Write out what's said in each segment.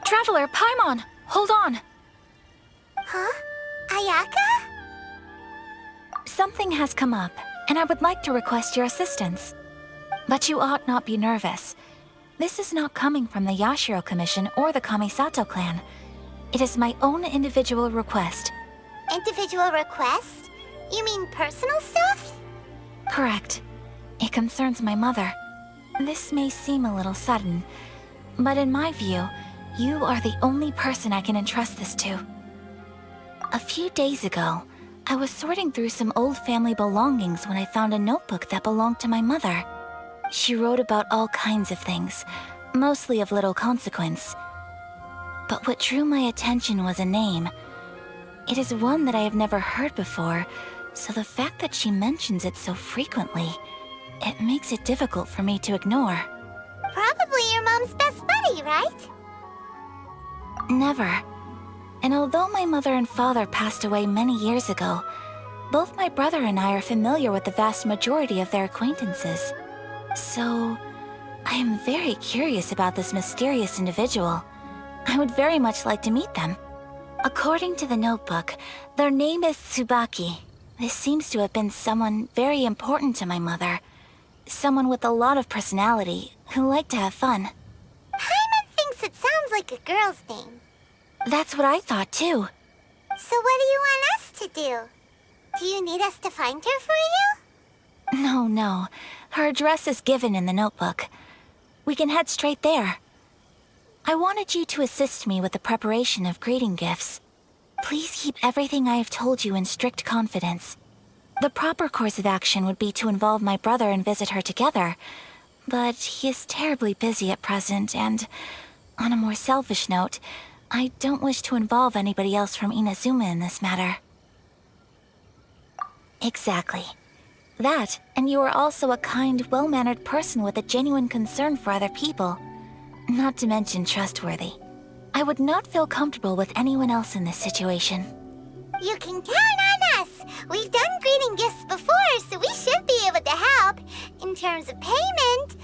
Traveler, Paimon! Hold on! Huh? Ayaka? Something has come up, and I would like to request your assistance. But you ought not be nervous. This is not coming from the Yashiro Commission or the Kamisato clan. It is my own individual request. Individual request? You mean personal stuff? Correct. It concerns my mother. This may seem a little sudden, but in my view, you are the only person I can entrust this to. A few days ago, I was sorting through some old family belongings when I found a notebook that belonged to my mother. She wrote about all kinds of things, mostly of little consequence. But what drew my attention was a name. It is one that I have never heard before, so the fact that she mentions it so frequently, it makes it difficult for me to ignore. Probably your mom's best buddy, right? Never. And although my mother and father passed away many years ago, both my brother and I are familiar with the vast majority of their acquaintances. So, I am very curious about this mysterious individual. I would very much like to meet them. According to the notebook, their name is Tsubaki. This seems to have been someone very important to my mother. Someone with a lot of personality, who liked to have fun. Paimon thinks it sounds like a girl's name. That's what I thought too. So what do you want us to do? Do you need us to find her for you? No. Her address is given in the notebook. We can head straight there. I wanted you to assist me with the preparation of greeting gifts. Please keep everything I have told you in strict confidence. The proper course of action would be to involve my brother and visit her together, but he is terribly busy at present, and on a more selfish note, I don't wish to involve anybody else from Inazuma in this matter. Exactly. That, and you are also a kind, well-mannered person with a genuine concern for other people. Not to mention trustworthy. I would not feel comfortable with anyone else in this situation. You can count on us! We've done greeting gifts before, so we should be able to help. In terms of payment,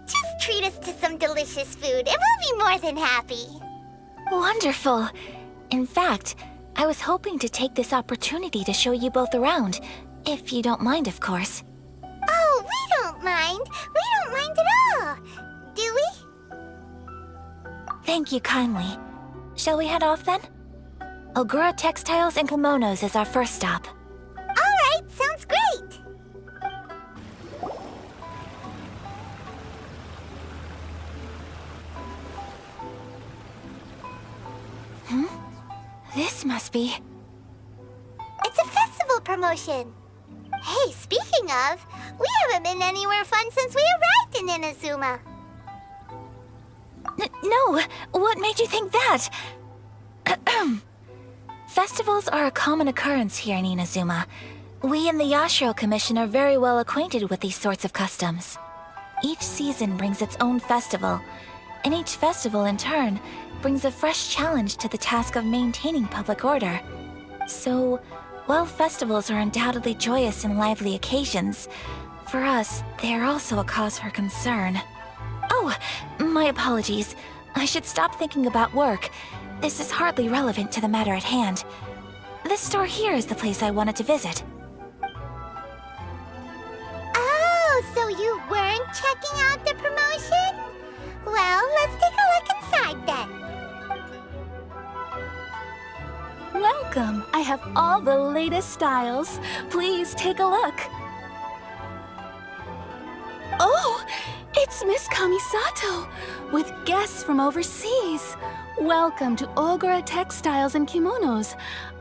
just treat us to some delicious food and we'll be more than happy. Wonderful! In fact, I was hoping to take this opportunity to show you both around, if you don't mind, of course. Oh, we don't mind. We don't mind at all. Do we? Thank you kindly. Shall we head off then? Ogura Textiles and Kimonos is our first stop. Alright, sounds great! This must be... It's a festival promotion. Hey, speaking of, we haven't been anywhere fun since we arrived in Inazuma. No! What made you think that? Festivals are a common occurrence here in Inazuma. We in the Yashiro Commission are very well acquainted with these sorts of customs. Each season brings its own festival, and each festival, in turn, brings a fresh challenge to the task of maintaining public order. So, while festivals are undoubtedly joyous and lively occasions, for us, they are also a cause for concern. Oh, my apologies. I should stop thinking about work. This is hardly relevant to the matter at hand. This store here is the place I wanted to visit. Oh, so you weren't checking out the promotion? Well, let's take a look inside then. Welcome! I have all the latest styles. Please take a look. Oh! It's Miss Kamisato, with guests from overseas. Welcome to Ogura Textiles and Kimonos.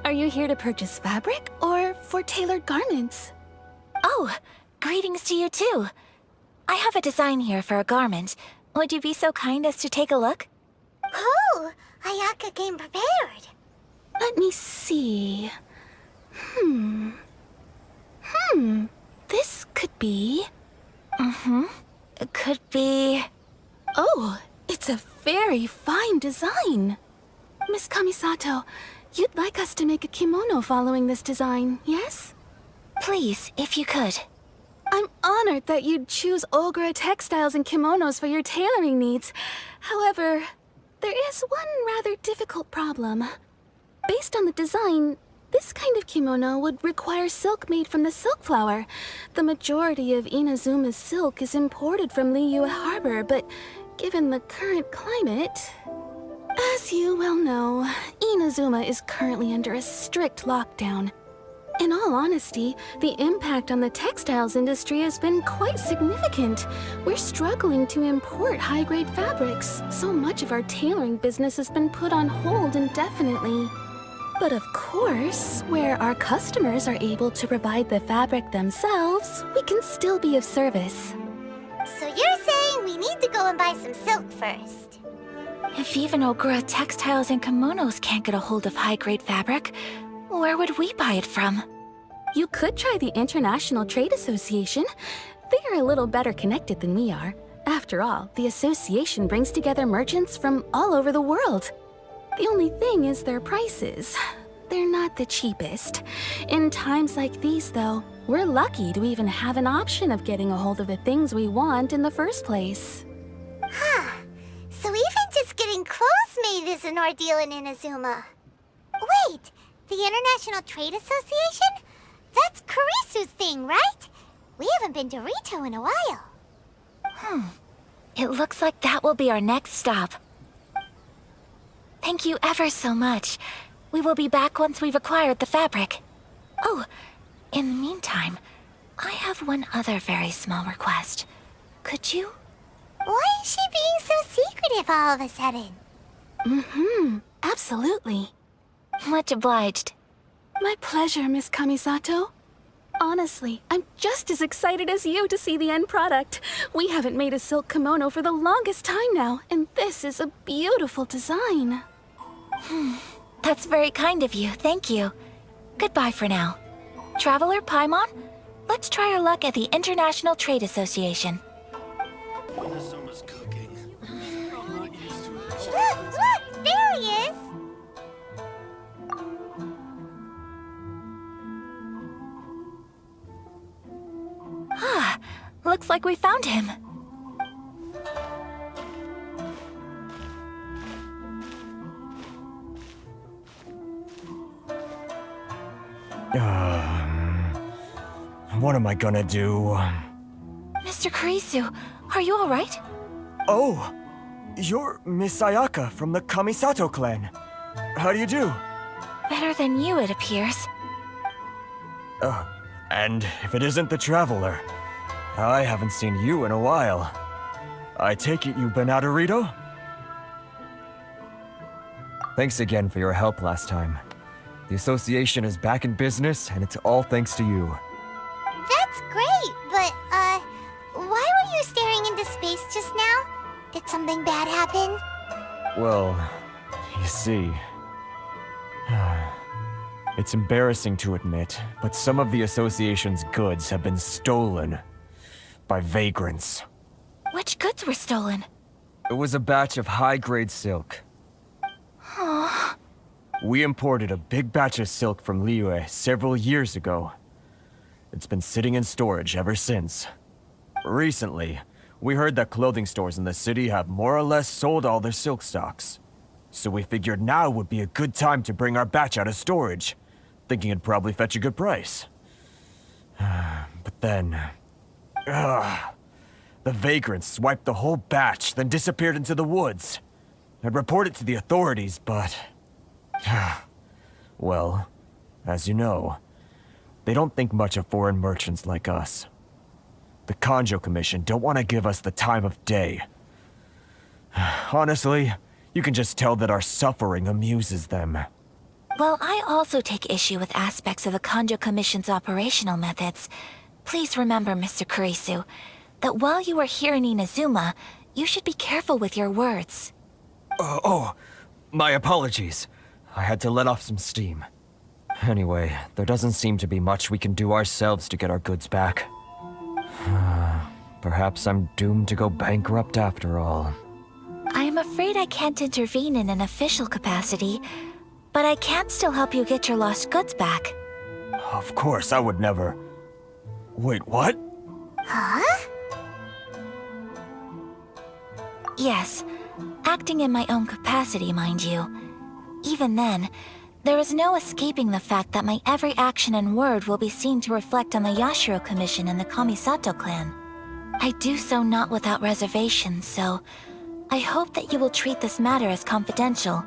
Are you here to purchase fabric or for tailored garments? Oh, greetings to you too. I have a design here for a garment. Would you be so kind as to take a look? Oh, Ayaka came prepared. Let me see. This could be... It could be... Oh, it's a very fine design. Miss Kamisato, you'd like us to make a kimono following this design, yes? Please, if you could. I'm honored that you'd choose Ogura Textiles and Kimonos for your tailoring needs. However, there is one rather difficult problem. Based on the design, this kind of kimono would require silk made from the silk flower. The majority of Inazuma's silk is imported from Liyue Harbor, but given the current climate... As you well know, Inazuma is currently under a strict lockdown. In all honesty, the impact on the textiles industry has been quite significant. We're struggling to import high-grade fabrics. So much of our tailoring business has been put on hold indefinitely. But of course, where our customers are able to provide the fabric themselves, we can still be of service. So you're saying we need to go and buy some silk first? If even Ogura Textiles and Kimonos can't get a hold of high-grade fabric, where would we buy it from? You could try the International Trade Association. They are a little better connected than we are. After all, the association brings together merchants from all over the world. The only thing is their prices. They're not the cheapest. In times like these, though, we're lucky to even have an option of getting a hold of the things we want in the first place. Huh. So even just getting clothes made is an ordeal in Inazuma. Wait, the International Trade Association? That's Kurisu's thing, right? We haven't been to Rito in a while. It looks like that will be our next stop. Thank you ever so much. We will be back once we've acquired the fabric. Oh, in the meantime, I have one other very small request. Could you? Why is she being so secretive all of a sudden? Absolutely. Much obliged. My pleasure, Miss Kamisato. Honestly, I'm just as excited as you to see the end product. We haven't made a silk kimono for the longest time now, and this is a beautiful design. That's very kind of you, thank you. Goodbye for now. Traveler Paimon, let's try our luck at the International Trade Association. Inazuma's cooking. I'm not used to it. Look! There he is! Looks like we found him. What am I gonna do? Mr. Kurisu, are you alright? Oh, you're Miss Sayaka from the Kamisato clan. How do you do? Better than you, it appears. And if it isn't the Traveler, I haven't seen you in a while. I take it you've been out of Rito? Thanks again for your help last time. The association is back in business, and it's all thanks to you. That's great, but, why were you staring into space just now? Did something bad happen? Well, you see... It's embarrassing to admit, but some of the association's goods have been stolen by vagrants. Which goods were stolen? It was a batch of high-grade silk. We imported a big batch of silk from Liyue several years ago. It's been sitting in storage ever since. Recently, we heard that clothing stores in the city have more or less sold all their silk stocks. So we figured now would be a good time to bring our batch out of storage, thinking it'd probably fetch a good price. But then... the vagrants swiped the whole batch, then disappeared into the woods. I'd report it to the authorities, but... well, as you know, they don't think much of foreign merchants like us. The Kanjo Commission don't want to give us the time of day. Honestly, you can just tell that our suffering amuses them. Well, I also take issue with aspects of the Kanjo Commission's operational methods. Please remember, Mr. Kurisu, that while you are here in Inazuma, you should be careful with your words. My apologies. I had to let off some steam. Anyway, there doesn't seem to be much we can do ourselves to get our goods back. Perhaps I'm doomed to go bankrupt after all. I am afraid I can't intervene in an official capacity, but I can still help you get your lost goods back. Of course, I would never... Wait, what? Huh? Yes. Acting in my own capacity, mind you. Even then, there is no escaping the fact that my every action and word will be seen to reflect on the Yashiro Commission and the Kamisato clan. I do so not without reservations, so I hope that you will treat this matter as confidential.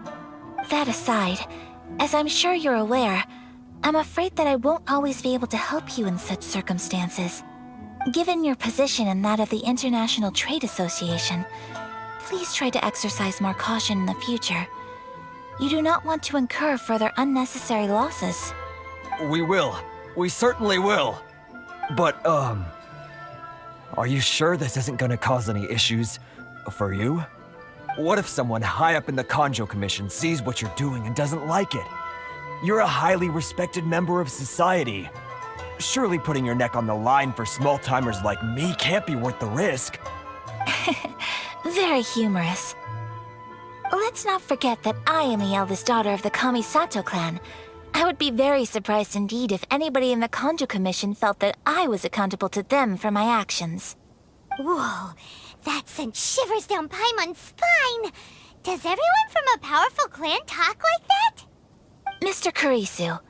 That aside, as I'm sure you're aware, I'm afraid that I won't always be able to help you in such circumstances. Given your position and that of the International Trade Association, please try to exercise more caution in the future. You do not want to incur further unnecessary losses. We will. We certainly will. But, are you sure this isn't gonna cause any issues for you? What if someone high up in the Kanjo Commission sees what you're doing and doesn't like it? You're a highly respected member of society. Surely putting your neck on the line for small-timers like me can't be worth the risk. Very humorous. Let's not forget that I am the eldest daughter of the Kamisato clan. I would be very surprised indeed if anybody in the Kanjo Commission felt that I was accountable to them for my actions. Whoa, that sent shivers down Paimon's spine! Does everyone from a powerful clan talk like that? Mr. Kurisu,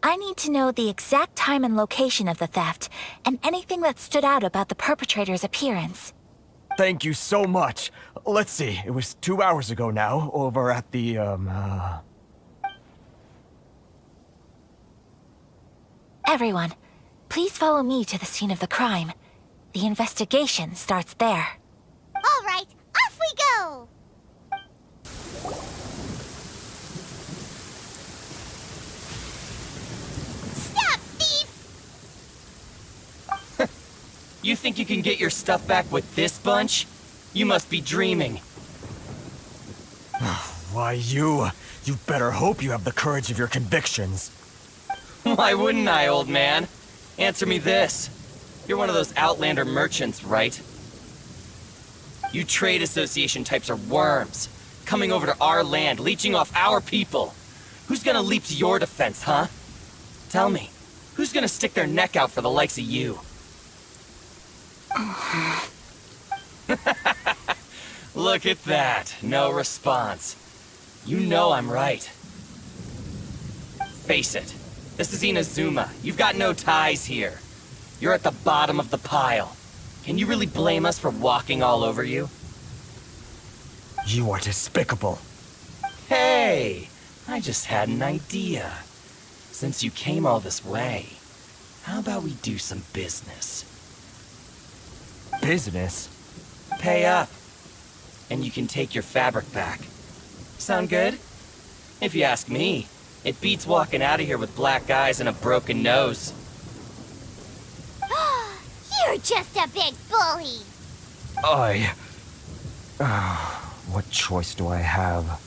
I need to know the exact time and location of the theft, and anything that stood out about the perpetrator's appearance. Thank you so much. Let's see, it was 2 hours ago now, over at the, Everyone, please follow me to the scene of the crime. The investigation starts there. All right, off we go! Stop, thief! You think you can get your stuff back with this bunch? You must be dreaming. why you better hope you have the courage of your convictions. Why wouldn't I, old man? Answer me this. You're one of those Outlander merchants, right? You trade association types are worms, coming over to our land, leeching off our people. Who's gonna leap to your defense, huh? Tell me, who's gonna stick their neck out for the likes of you? Look at that, no response. You know I'm right. Face it, this is Inazuma. You've got no ties here. You're at the bottom of the pile. Can you really blame us for walking all over you? You are despicable. Hey, I just had an idea. Since you came all this way, how about we do some business? Business? Pay up, and you can take your fabric back. Sound good? If you ask me, it beats walking out of here with black eyes and a broken nose. You're just a big bully! What choice do I have?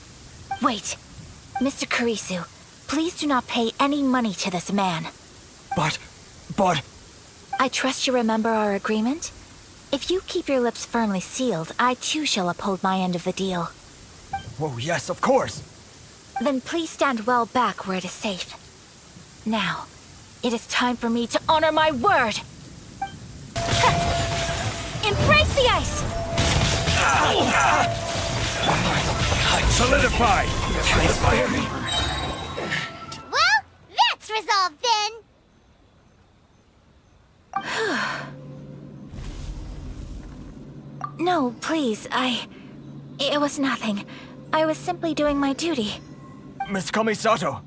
Wait, Mr. Kurisu, please do not pay any money to this man. But... I trust you remember our agreement? If you keep your lips firmly sealed, I too shall uphold my end of the deal. Oh, yes, of course. Then please stand well back where it is safe. Now, it is time for me to honor my word! Embrace the ice! Solidify! Well, that's resolved then! No, please, It was nothing. I was simply doing my duty. Miss Kamisato!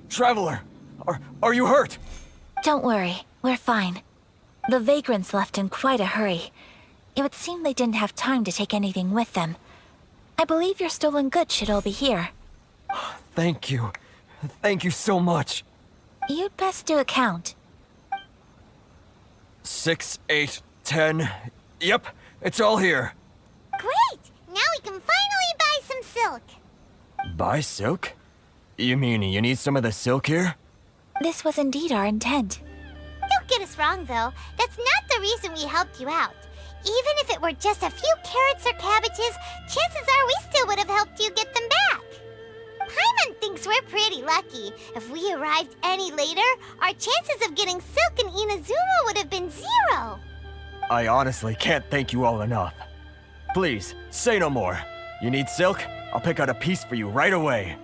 Traveler! Are you hurt? Don't worry, we're fine. The vagrants left in quite a hurry. It would seem they didn't have time to take anything with them. I believe your stolen goods should all be here. Thank you. Thank you so much. You'd best do a count. 6, 8, 10... Yep, it's all here. Great! Now we can finally buy some silk. Buy silk? You mean you need some of the silk here? This was indeed our intent. Don't get us wrong, though. That's not the reason we helped you out. Even if it were just a few carrots or cabbages, chances are we still would have helped you get them back. Paimon thinks we're pretty lucky. If we arrived any later, our chances of getting silk in Inazuma would have been 0. I honestly can't thank you all enough. Please, say no more. You need silk? I'll pick out a piece for you right away.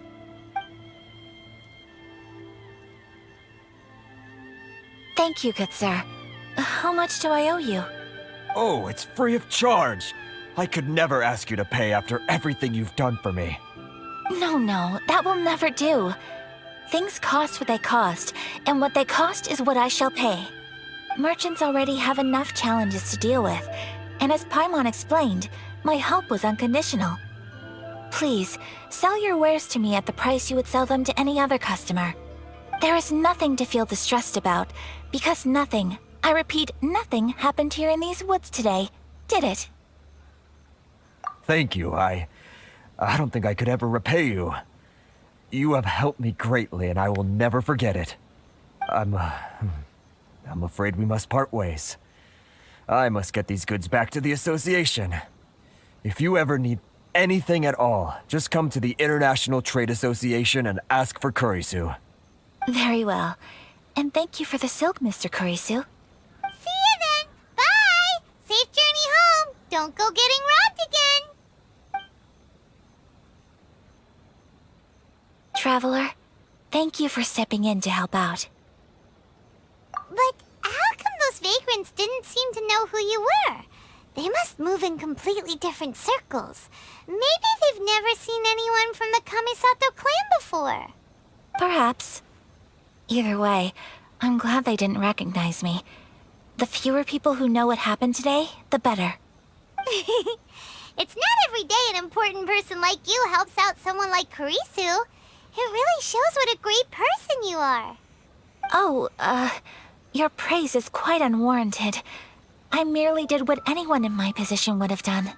Thank you, good sir. How much do I owe you? Oh, it's free of charge. I could never ask you to pay after everything you've done for me. No, that will never do. Things cost what they cost, and what they cost is what I shall pay. Merchants already have enough challenges to deal with, and as Paimon explained, my help was unconditional. Please, sell your wares to me at the price you would sell them to any other customer. There is nothing to feel distressed about, because nothing, I repeat, nothing happened here in these woods today, did it? Thank you. I don't think I could ever repay you. You have helped me greatly, and I will never forget it. I'm afraid we must part ways. I must get these goods back to the association. If you ever need anything at all, just come to the International Trade Association and ask for Kurisu. Very well. And thank you for the silk, Mr. Kurisu. See you then. Bye. Safe journey home. Don't go getting robbed again. Traveler, thank you for stepping in to help out. But how come those vagrants didn't seem to know who you were? They must move in completely different circles. Maybe they've never seen anyone from the Kamisato clan before. Perhaps. Either way, I'm glad they didn't recognize me. The fewer people who know what happened today, the better. It's not every day an important person like you helps out someone like Kurisu. It really shows what a great person you are. Oh, your praise is quite unwarranted. I merely did what anyone in my position would have done.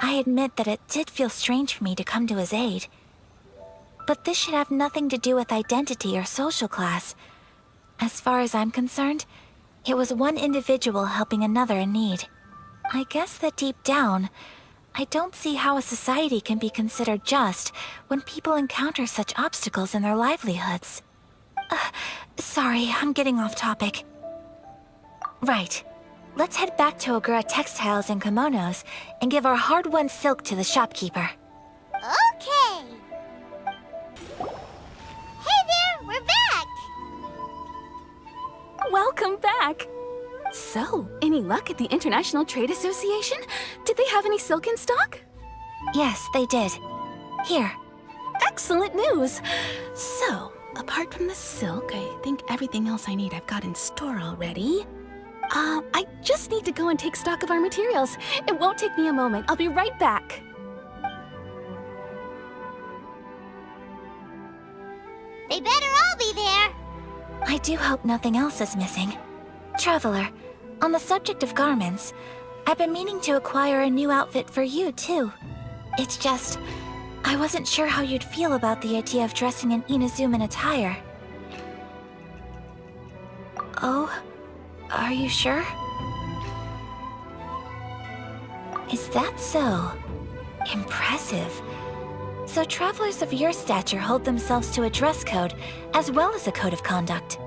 I admit that it did feel strange for me to come to his aid. But this should have nothing to do with identity or social class. As far as I'm concerned, it was one individual helping another in need. I guess that deep down, I don't see how a society can be considered just when people encounter such obstacles in their livelihoods. Sorry, I'm getting off topic. Right. Let's head back to Ogura Textiles and Kimonos and give our hard-won silk to the shopkeeper. Okay. Hey there, we're back. Welcome back! So, any luck at the International Trade Association? Did they have any silk in stock? Yes, they did. Here. Excellent news! So, apart from the silk, I think everything else I need I've got in store already. I just need to go and take stock of our materials. It won't take me a moment. I'll be right back. They better all be there. I do hope nothing else is missing. Traveler, on the subject of garments, I've been meaning to acquire a new outfit for you, too. It's just, I wasn't sure how you'd feel about the idea of dressing in Inazuman attire. Oh? Are you sure? Is that so? Impressive. So travelers of your stature hold themselves to a dress code, as well as a code of conduct.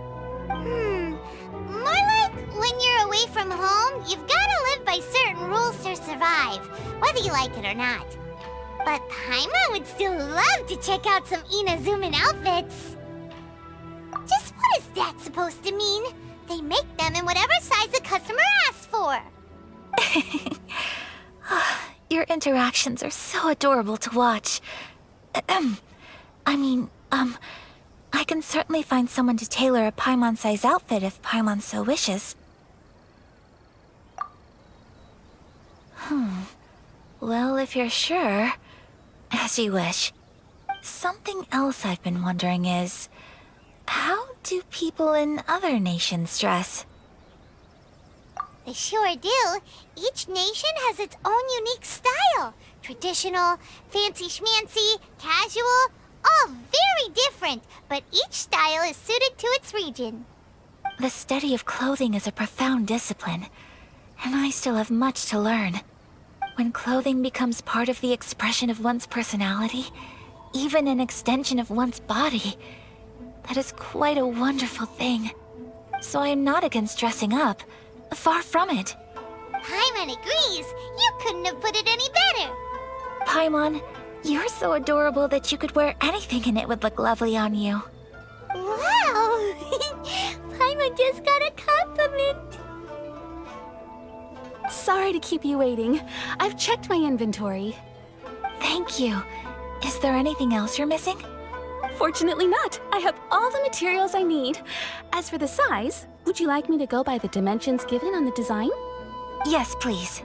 More like when you're away from home, you've gotta live by certain rules to survive, whether you like it or not. But Paimon would still love to check out some Inazuman outfits. Just what is that supposed to mean? They make them in whatever size the customer asks for. Your interactions are so adorable to watch. I can certainly find someone to tailor a Paimon-size outfit if Paimon so wishes. Well, if you're sure, as you wish. Something else I've been wondering is, how do people in other nations dress? They sure do. Each nation has its own unique style. Traditional, fancy schmancy, casual, all very different, but each style is suited to its region. The study of clothing is a profound discipline, and I still have much to learn. When clothing becomes part of the expression of one's personality, even an extension of one's body, that is quite a wonderful thing. So I am not against dressing up. Far from it. Paimon agrees. You couldn't have put it any better. Paimon, you're so adorable that you could wear anything and it would look lovely on you. Wow! Paimon just got a compliment. Sorry to keep you waiting. I've checked my inventory. Thank you. Is there anything else you're missing? Fortunately not. I have all the materials I need. As for the size, would you like me to go by the dimensions given on the design? Yes, please.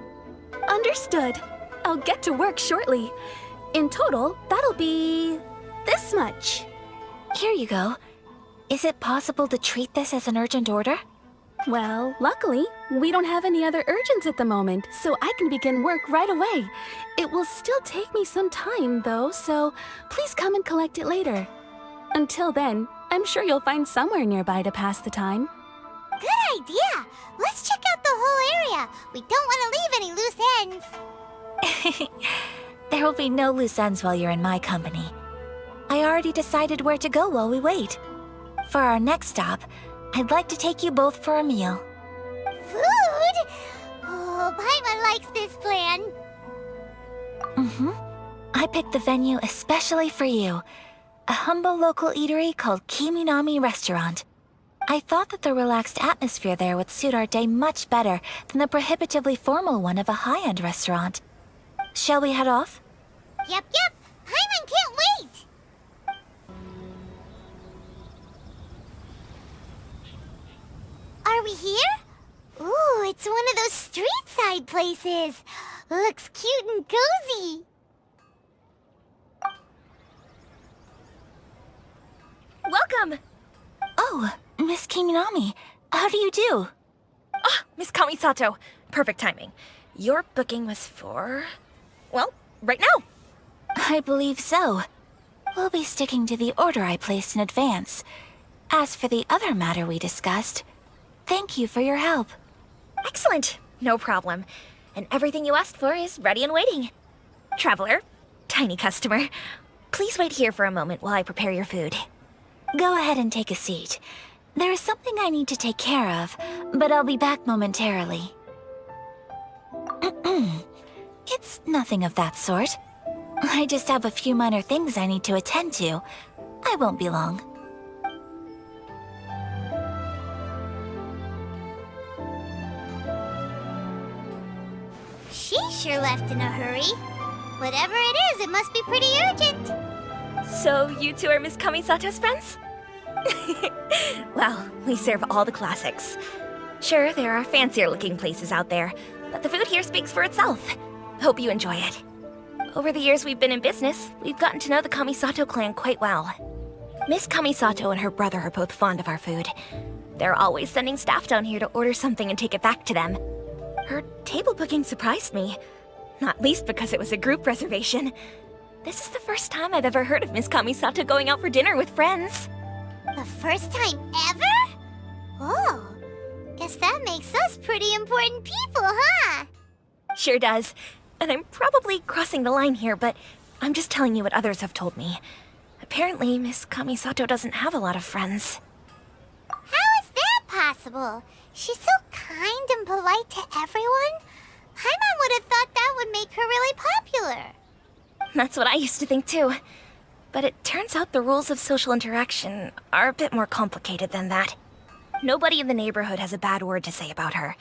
Understood. I'll get to work shortly. In total, that'll be this much. Here you go. Is it possible to treat this as an urgent order? Well, luckily, we don't have any other urgents at the moment, so I can begin work right away. It will still take me some time, though, so please come and collect it later. Until then, I'm sure you'll find somewhere nearby to pass the time. Good idea. Let's check out the whole area. We don't want to leave any loose ends. There will be no loose ends while you're in my company. I already decided where to go while we wait. For our next stop, I'd like to take you both for a meal. Food? Oh, Paimon likes this plan. I picked the venue especially for you. A humble local eatery called Kiminami Restaurant. I thought that the relaxed atmosphere there would suit our day much better than the prohibitively formal one of a high-end restaurant. Shall we head off? Yep. Paimon can't wait. Are we here? Ooh, it's one of those street-side places. Looks cute and cozy. Welcome! Oh, Miss Kiminami, how do you do? Ah, Miss Kamisato. Perfect timing. Your booking was for... well, right now. I believe so. We'll be sticking to the order I placed in advance. As for the other matter we discussed, thank you for your help. Excellent. No problem. And everything you asked for is ready and waiting. Traveler, tiny customer, please wait here for a moment while I prepare your food. Go ahead and take a seat. There is something I need to take care of, but I'll be back momentarily. It's nothing of that sort. I just have a few minor things I need to attend to. I won't be long. She sure left in a hurry. Whatever it is, it must be pretty urgent. So you two are Miss Kamisato's friends? Well, we serve all the classics. Sure, there are fancier-looking places out there, but the food here speaks for itself. Hope you enjoy it. Over the years we've been in business, we've gotten to know the Kamisato clan quite well. Miss Kamisato and her brother are both fond of our food. They're always sending staff down here to order something and take it back to them. Her table booking surprised me, not least because it was a group reservation. This is the first time I've ever heard of Miss Kamisato going out for dinner with friends. The first time ever? Oh, guess that makes us pretty important people, huh? Sure does. And I'm probably crossing the line here, but I'm just telling you what others have told me. Apparently, Miss Kamisato doesn't have a lot of friends. How is that possible? She's so kind and polite to everyone. Paimon would have thought that would make her really popular. That's what I used to think too. But it turns out the rules of social interaction are a bit more complicated than that. Nobody in the neighborhood has a bad word to say about her.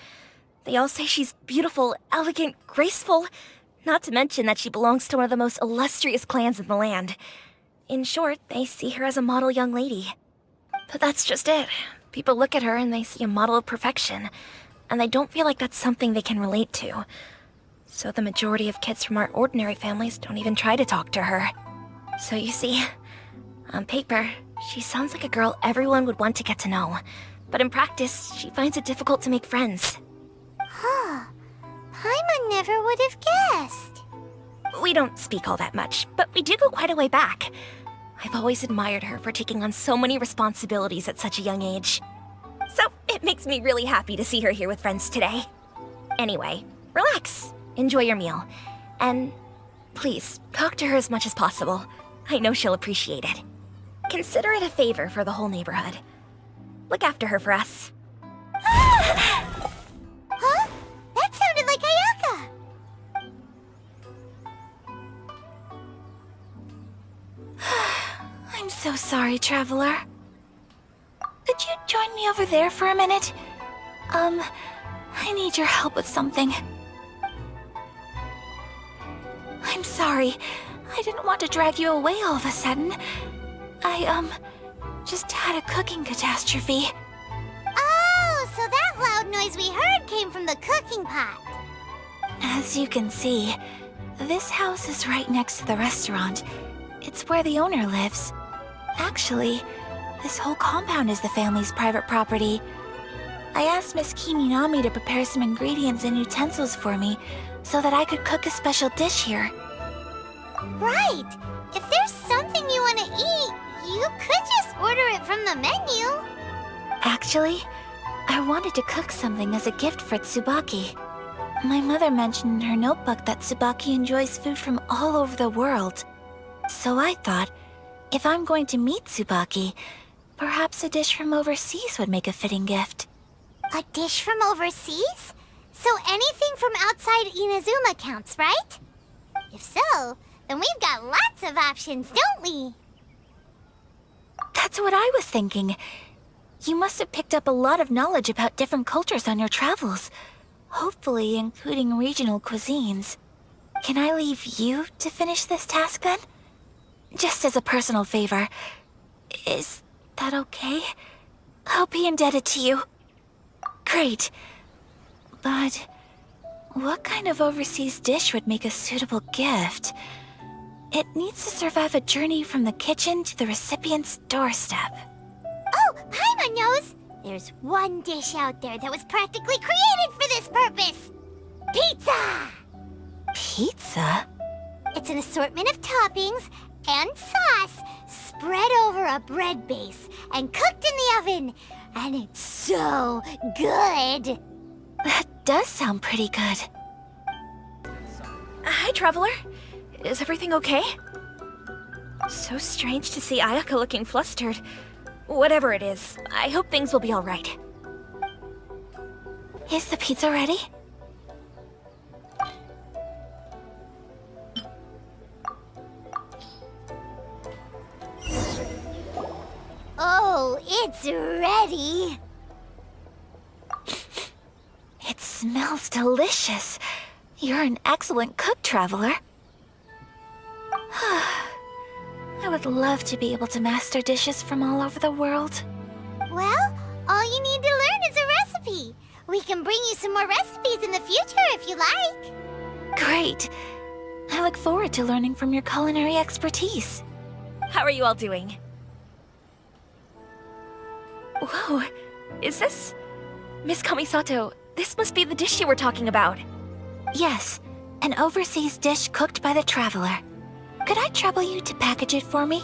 They all say she's beautiful, elegant, graceful, not to mention that she belongs to one of the most illustrious clans in the land. In short, they see her as a model young lady. But that's just it. People look at her and they see a model of perfection, and they don't feel like that's something they can relate to. So the majority of kids from our ordinary families don't even try to talk to her. So you see, on paper, she sounds like a girl everyone would want to get to know. But in practice, she finds it difficult to make friends. Huh. Paimon never would have guessed. We don't speak all that much, but we do go quite a way back. I've always admired her for taking on so many responsibilities at such a young age. So it makes me really happy to see her here with friends today. Anyway, relax, enjoy your meal, and please, talk to her as much as possible. I know she'll appreciate it. Consider it a favor for the whole neighborhood. Look after her for us. Huh? That sounded like Ayaka. so sorry, Traveler. Could you join me over there for a minute? I need your help with something. I'm sorry. I didn't want to drag you away all of a sudden. I, just had a cooking catastrophe. Oh, so that loud noise we heard came from the cooking pot. As you can see, this house is right next to the restaurant. It's where the owner lives. Actually, this whole compound is the family's private property. I asked Miss Kiminami to prepare some ingredients and utensils for me so that I could cook a special dish here. Right. If there's something you want to eat, you could just order it from the menu. Actually, I wanted to cook something as a gift for Tsubaki. My mother mentioned in her notebook that Tsubaki enjoys food from all over the world. So I thought, if I'm going to meet Tsubaki, perhaps a dish from overseas would make a fitting gift. A dish from overseas? So anything from outside Inazuma counts, right? If so, then we've got lots of options, don't we? That's what I was thinking. You must have picked up a lot of knowledge about different cultures on your travels, hopefully including regional cuisines. Can I leave you to finish this task then? Just as a personal favor. Is that okay? I'll be indebted to you. Great. But what kind of overseas dish would make a suitable gift? It needs to survive a journey from the kitchen to the recipient's doorstep. Oh, Paimon knows! There's one dish out there that was practically created for this purpose! Pizza! Pizza? It's an assortment of toppings and sauce spread over a bread base and cooked in the oven. And it's so good! That does sound pretty good. Hi, Traveler. Is everything okay? So strange to see Ayaka looking flustered. Whatever it is, I hope things will be alright. Is the pizza ready? Oh, it's ready! It smells delicious. You're an excellent cook, Traveler. I would love to be able to master dishes from all over the world. Well, all you need to learn is a recipe. We can bring you some more recipes in the future if you like. Great. I look forward to learning from your culinary expertise. How are you all doing? Whoa, is this... Miss Kamisato, this must be the dish you were talking about. Yes, an overseas dish cooked by the Traveler. Could I trouble you to package it for me?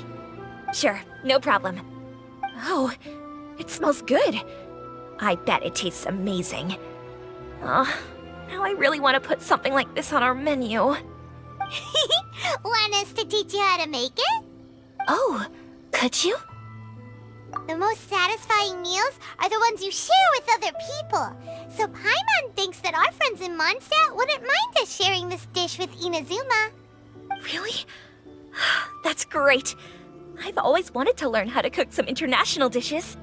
Sure, no problem. Oh, it smells good. I bet it tastes amazing. Now I really want to put something like this on our menu. Want us to teach you how to make it? Oh, could you? The most satisfying meals are the ones you share with other people. So Paimon thinks that our friends in Mondstadt wouldn't mind us sharing this dish with Inazuma. Really? That's great. I've always wanted to learn how to cook some international dishes.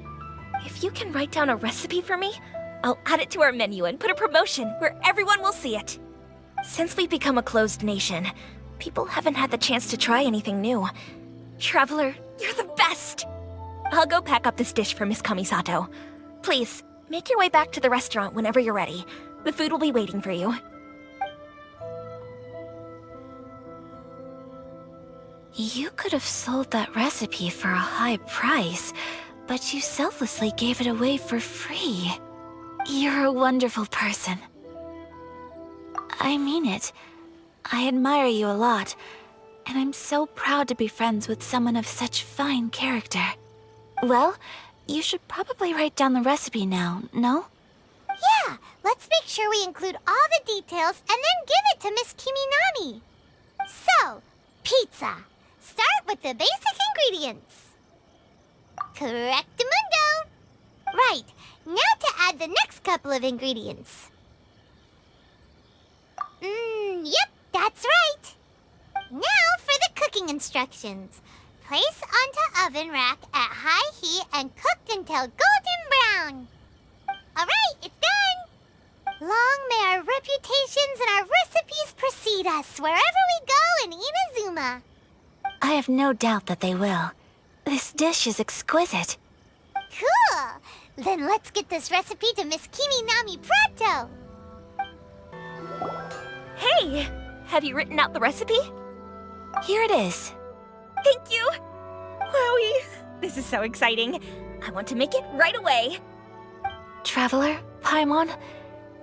If you can write down a recipe for me, I'll add it to our menu and put a promotion where everyone will see it. Since we've become a closed nation, people haven't had the chance to try anything new. Traveler, you're the best! I'll go pack up this dish for Miss Kamisato. Please, make your way back to the restaurant whenever you're ready. The food will be waiting for you. You could have sold that recipe for a high price, but you selflessly gave it away for free. You're a wonderful person. I mean it. I admire you a lot, and I'm so proud to be friends with someone of such fine character. Well, you should probably write down the recipe now, no? Yeah, let's make sure we include all the details and then give it to Miss Kiminami. So, pizza. Start with the basic ingredients. Correctamundo. Right, now to add the next couple of ingredients. Yep, that's right. Now for the cooking instructions. Place onto oven rack at high heat and cooked until golden brown. Alright, it's done! Long may our reputations and our recipes precede us wherever we go in Inazuma. I have no doubt that they will. This dish is exquisite. Cool! Then let's get this recipe to Miss Kiminami pronto! Hey! Have you written out the recipe? Here it is. Thank you! Wowie! This is so exciting. I want to make it right away. Traveler, Paimon,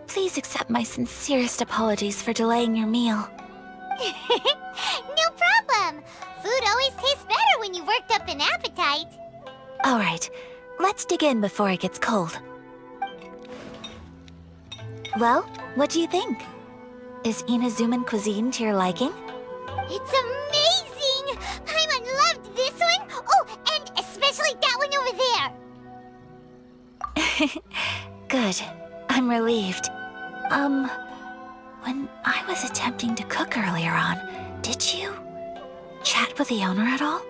please accept my sincerest apologies for delaying your meal. No problem! Food always tastes better when you've worked up an appetite. All right, let's dig in before it gets cold. Well, what do you think? Is Inazuman cuisine to your liking? It's amazing! Paimon loved this one! Oh, and especially that one over there! Good. I'm relieved. When I was attempting to cook earlier on, did you chat with the owner at all?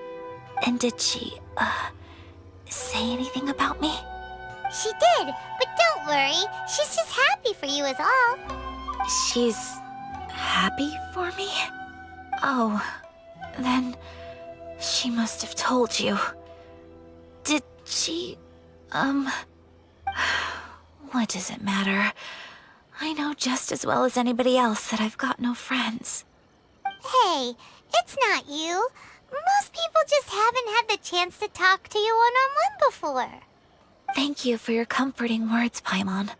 And did she, say anything about me? She did, but don't worry. She's just happy for you is all. She's happy for me? Oh, then she must have told you. Did she, what does it matter? I know just as well as anybody else that I've got no friends. Hey, it's not you. Most people just haven't had the chance to talk to you one-on-one before. Thank you for your comforting words, Paimon.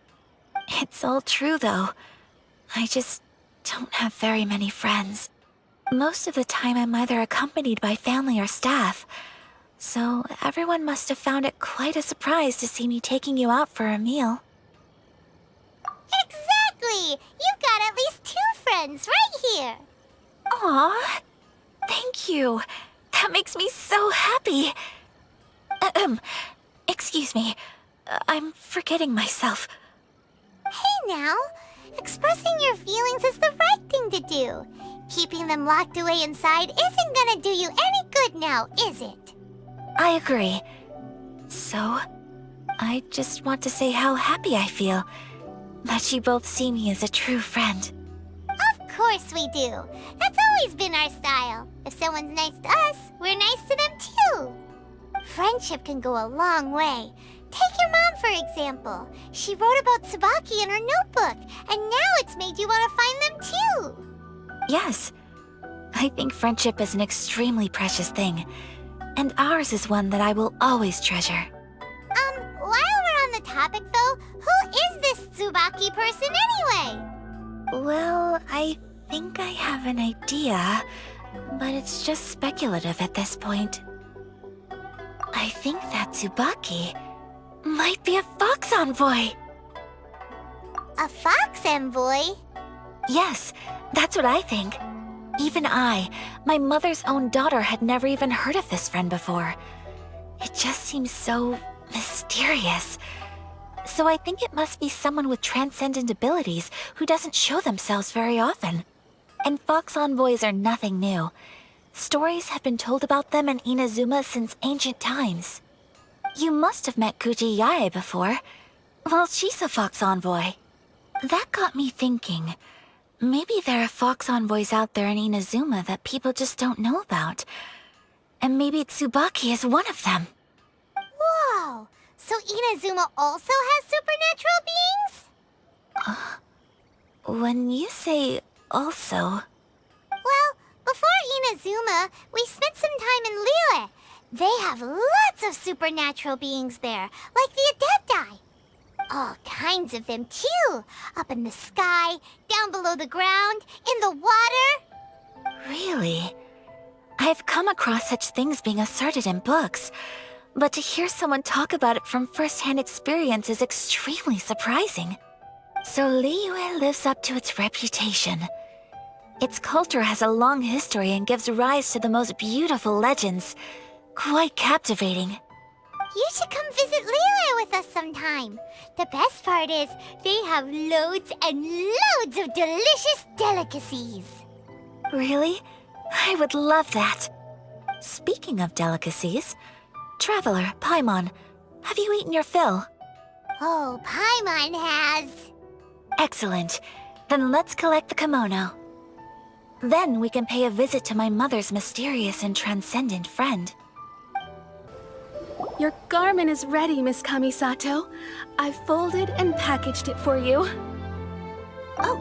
It's all true, though. I just don't have very many friends. Most of the time I'm either accompanied by family or staff, so everyone must have found it quite a surprise to see me taking you out for a meal. Exactly! You've got at least 2 friends right here. Aw, thank you. That makes me so happy. Excuse me. I'm forgetting myself. Hey now, expressing your feelings is the right thing to do. Keeping them locked away inside isn't gonna do you any good now, is it? I agree. So, I just want to say how happy I feel that you both see me as a true friend. Of course we do. That's always been our style. If someone's nice to us, we're nice to them too. Friendship can go a long way. Take your mom, for example. She wrote about Tsubaki in her notebook, and now it's made you want to find them too. Yes, I think friendship is an extremely precious thing, and ours is one that I will always treasure. While we're on the topic though, who is this Tsubaki person anyway? Well, I think I have an idea, but it's just speculative at this point. I think that Tsubaki might be a fox envoy. A fox envoy? Yes, that's what I think. Even I, my mother's own daughter, had never even heard of this friend before. It just seems so mysterious. So I think it must be someone with transcendent abilities who doesn't show themselves very often. And fox envoys are nothing new. Stories have been told about them in Inazuma since ancient times. You must have met Kuji Yae before. Well, she's a fox envoy. That got me thinking. Maybe there are fox envoys out there in Inazuma that people just don't know about. And maybe Tsubaki is one of them. Whoa! So Inazuma also has supernatural beings? When you say also... Well, before Inazuma, we spent some time in Liyue. They have lots of supernatural beings there, like the Adepti. All kinds of them, too. Up in the sky, down below the ground, in the water. Really? I've come across such things being asserted in books, but to hear someone talk about it from first-hand experience is extremely surprising. So Liyue lives up to its reputation. Its culture has a long history and gives rise to the most beautiful legends. Quite captivating. You should come visit Liyue with us sometime. The best part is, they have loads and loads of delicious delicacies. Really? I would love that. Speaking of delicacies, Traveler, Paimon, have you eaten your fill? Oh, Paimon has. Excellent. Then let's collect the kimono. Then we can pay a visit to my mother's mysterious and transcendent friend. Your garment is ready, Miss Kamisato. I've folded and packaged it for you. Oh,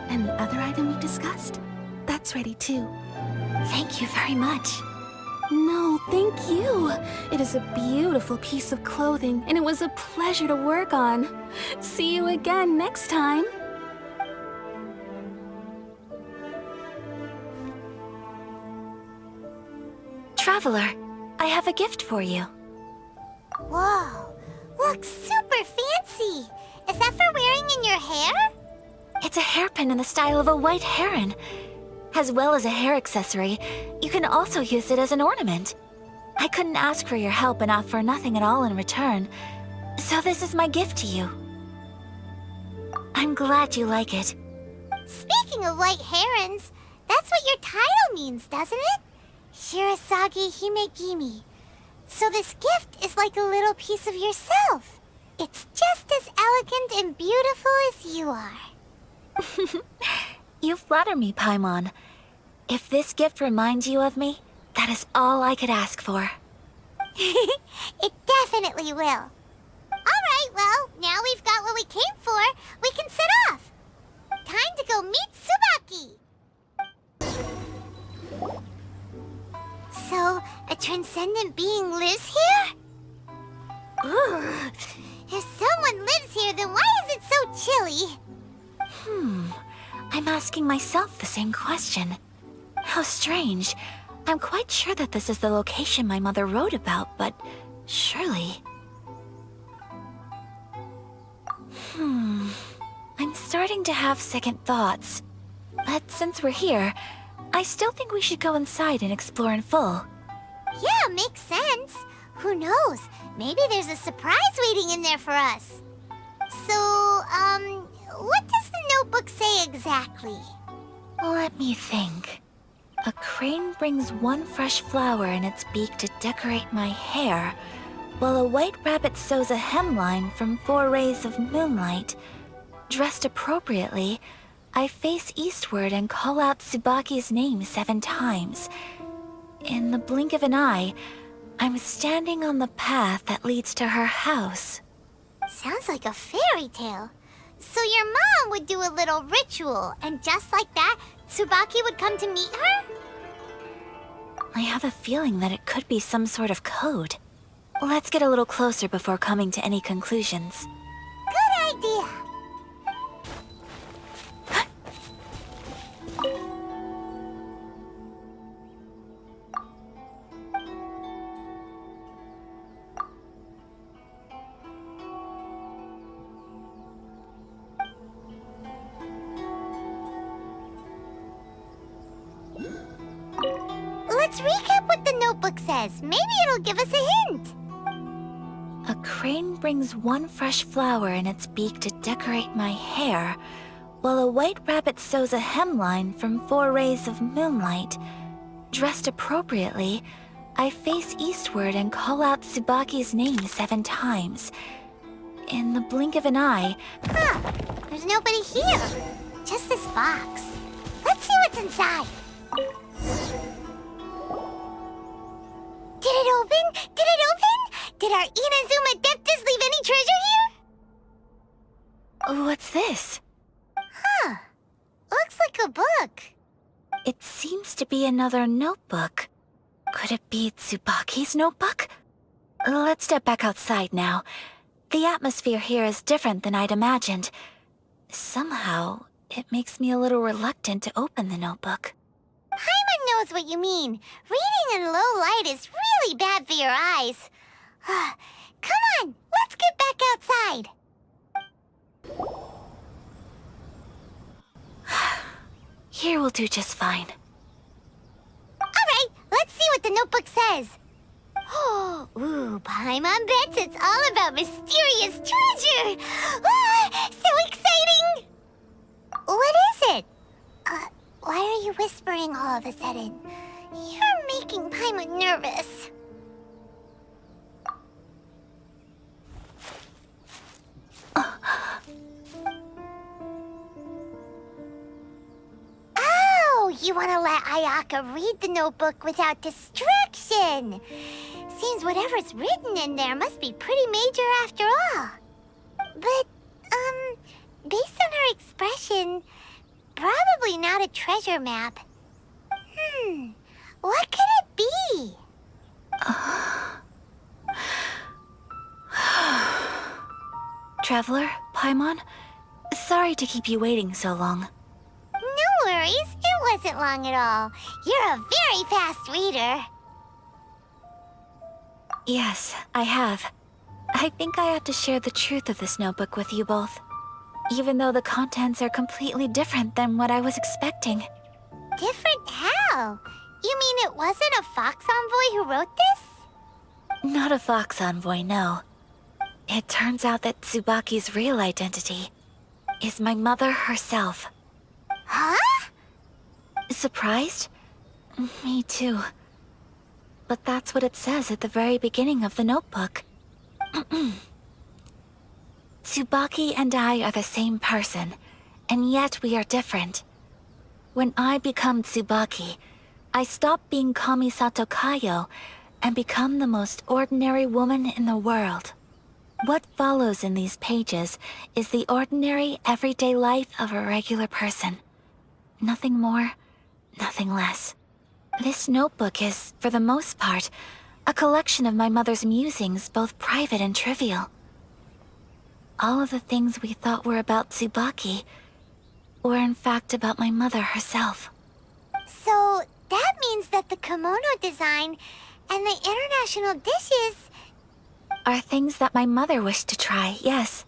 and the other item we discussed? That's ready too. Thank you very much. No, thank you. It is a beautiful piece of clothing, and it was a pleasure to work on. See you again next time. Traveler, I have a gift for you. Whoa, looks super fancy. Is that for wearing in your hair? It's a hairpin in the style of a white heron. As well as a hair accessory, you can also use it as an ornament. I couldn't ask for your help and offer nothing at all in return, so this is my gift to you. I'm glad you like it. Speaking of white herons, that's what your title means, doesn't it? Shirasagi Himegimi. So this gift is like a little piece of yourself. It's just as elegant and beautiful as you are. You flatter me, Paimon. If this gift reminds you of me, that is all I could ask for. It definitely will. Alright, well, now we've got what we came for, we can set off. Time to go meet Tsubaki. So, a transcendent being lives here? Ugh. If someone lives here, then why is it so chilly? I'm asking myself the same question. How strange. I'm quite sure that this is the location my mother wrote about, but surely... I'm starting to have second thoughts. But since we're here, I still think we should go inside and explore in full. Yeah, makes sense. Who knows? Maybe there's a surprise waiting in there for us. So, what does the notebook say exactly? Let me think. A crane brings one fresh flower in its beak to decorate my hair, while a white rabbit sews a hemline from 4 rays of moonlight. Dressed appropriately, I face eastward and call out Tsubaki's name 7 times. In the blink of an eye, I'm standing on the path that leads to her house. Sounds like a fairy tale. So your mom would do a little ritual, and just like that, Tsubaki would come to meet her? I have a feeling that it could be some sort of code. Let's get a little closer before coming to any conclusions. Good idea. Let's recap what the notebook says. Maybe it'll give us a hint. A crane brings one fresh flower in its beak to decorate my hair, while a white rabbit sews a hemline from 4 rays of moonlight. Dressed appropriately, I face eastward and call out Tsubaki's name 7 times. In the blink of an eye... Huh. There's nobody here. Just this box. Let's see what's inside. Did it open? Did it open? Did our Inazuma Adeptus leave any treasure here? What's this? Huh. Looks like a book. It seems to be another notebook. Could it be Tsubaki's notebook? Let's step back outside now. The atmosphere here is different than I'd imagined. Somehow, it makes me a little reluctant to open the notebook. Paimon knows what you mean. Reading in low light is really bad for your eyes. Come on, let's get back outside. Here will do just fine. Alright, let's see what the notebook says. Ooh, Paimon bets it's all about mysterious treasure. So exciting! What is it? Why are you whispering all of a sudden? You're making Paimon nervous. Oh, you want to let Ayaka read the notebook without distraction. Seems whatever's written in there must be pretty major after all. But, based on her expression, probably not a treasure map. What could it be? Traveler, Paimon, sorry to keep you waiting so long. No worries, it wasn't long at all. You're a very fast reader. Yes, I have. I think I have to share the truth of this notebook with you both. Even though the contents are completely different than what I was expecting. Different how? You mean it wasn't a Fox Envoy who wrote this? Not a Fox Envoy, no. It turns out that Tsubaki's real identity is my mother herself. Huh? Surprised? Me too. But that's what it says at the very beginning of the notebook. Tsubaki and I are the same person, and yet we are different. When I become Tsubaki, I stop being Kamisato Kayo and become the most ordinary woman in the world. What follows in these pages is the ordinary, everyday life of a regular person. Nothing more, nothing less. This notebook is, for the most part, a collection of my mother's musings, both private and trivial. All of the things we thought were about Tsubaki were in fact about my mother herself. So, that means that the kimono design and the international dishes... Are things that my mother wished to try, yes.